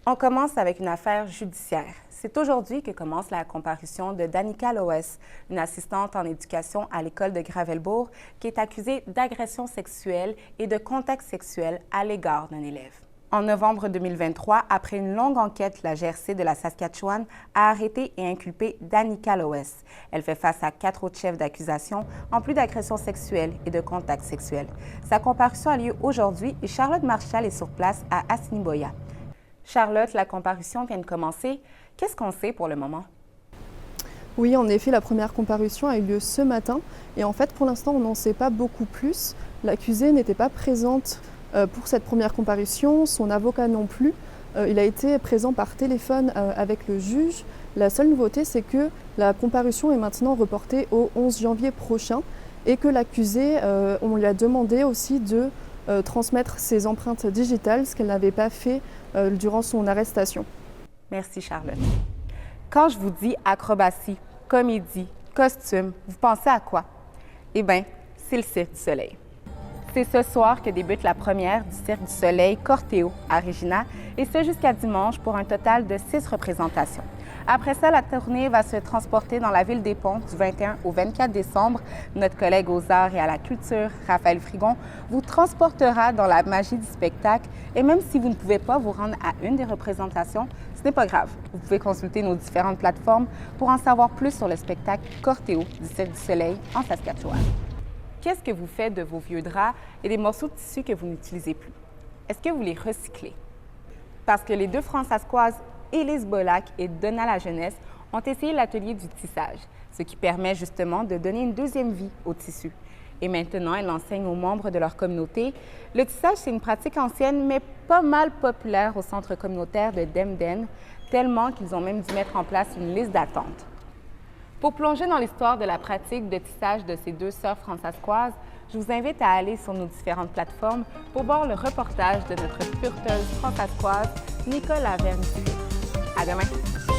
On commence avec une affaire judiciaire. C'est aujourd'hui que commence la comparution de Danica Loès, une assistante en éducation à l'école de Gravelbourg, qui est accusée d'agression sexuelle et de contact sexuel à l'égard d'un élève. En novembre 2023, après une longue enquête, la GRC de la Saskatchewan a arrêté et inculpé Danica Loès. Elle fait face à 4 autres chefs d'accusation, en plus d'agression sexuelle et de contact sexuel. Sa comparution a lieu aujourd'hui et Charlotte Marchal est sur place à Assiniboia. Charlotte, la comparution vient de commencer. Qu'est-ce qu'on sait pour le moment? Oui, en effet, la première comparution a eu lieu ce matin. Et en fait, pour l'instant, on n'en sait pas beaucoup plus. L'accusée n'était pas présente pour cette première comparution, son avocat non plus. Il a été présent par téléphone avec le juge. La seule nouveauté, c'est que la comparution est maintenant reportée au 11 janvier prochain et que l'accusée, on lui a demandé aussi de transmettre ses empreintes digitales, ce qu'elle n'avait pas fait durant son arrestation. Merci, Charlotte. Quand je vous dis acrobatie, comédie, costume, vous pensez à quoi? Eh bien, c'est le Cirque du Soleil. C'est ce soir que débute la première du Cirque du Soleil Cortéo à Regina, et ce jusqu'à dimanche pour un total de 6 représentations. Après ça, la tournée va se transporter dans la ville des Ponts du 21 au 24 décembre. Notre collègue aux arts et à la culture, Raphaël Frigon, vous transportera dans la magie du spectacle. Et même si vous ne pouvez pas vous rendre à une des représentations, ce n'est pas grave. Vous pouvez consulter nos différentes plateformes pour en savoir plus sur le spectacle Cortéo du Cirque du Soleil en Saskatchewan. Qu'est-ce que vous faites de vos vieux draps et des morceaux de tissu que vous n'utilisez plus? Est-ce que vous les recyclez? Parce que les deux Françoises, Élise Bolac et Donna La Jeunesse, ont essayé l'atelier du tissage, ce qui permet justement de donner une deuxième vie au tissu. Et maintenant, elles l'enseignent aux membres de leur communauté. Le tissage, c'est une pratique ancienne, mais pas mal populaire au centre communautaire de Demden, tellement qu'ils ont même dû mettre en place une liste d'attente. Pour plonger dans l'histoire de la pratique de tissage de ces deux sœurs françoises, je vous invite à aller sur nos différentes plateformes pour voir le reportage de notre fureteuse françoise Nicole Laverne. À demain!